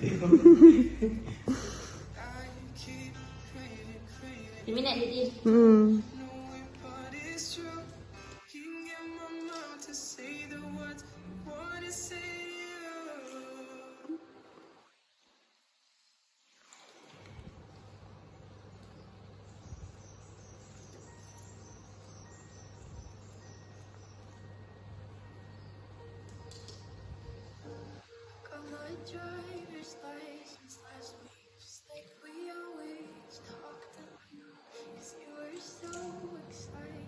birthday ko. Di minute didi. Driver's license last week, just like we always talked about. 'Cause you were so excited.